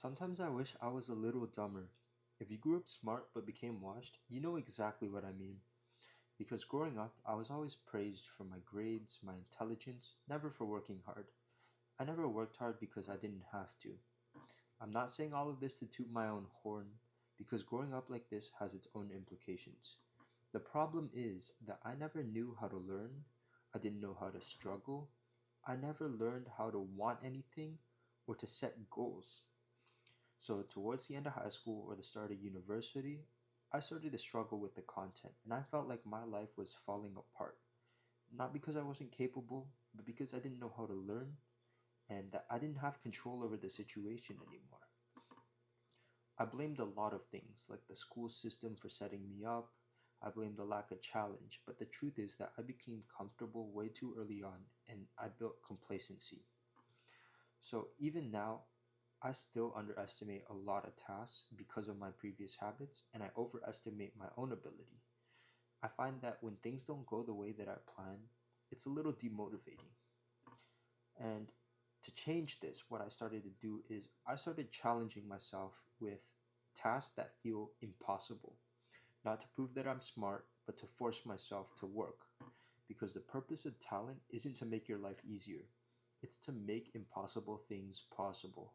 Sometimes I wish I was a little dumber. If you grew up smart but became washed, you know exactly what I mean. Because growing up, I was always praised for my grades, my intelligence, never for working hard. I never worked hard because I didn't have to. I'm not saying all of this to toot my own horn, because growing up like this has its own implications. The problem is that I never knew how to learn, I didn't know how to struggle, I never learned how to want anything or to set goals. So, towards the end of high school or the start of university, I started to struggle with the content, and I felt like my life was falling apart. Not because I wasn't capable, but because I didn't know how to learn and that I didn't have control over the situation anymore. I blamed a lot of things, like the school system for setting me up. I blamed the lack of challenge, but the truth is that I became comfortable way too early on and I built complacency. So even now, I still underestimate a lot of tasks because of my previous habits, and I overestimate my own ability. I find that when things don't go the way that I plan, it's a little demotivating. And to change this, what I started to do is I started challenging myself with tasks that feel impossible, not to prove that I'm smart, but to force myself to work. Because the purpose of talent isn't to make your life easier, it's to make impossible things possible.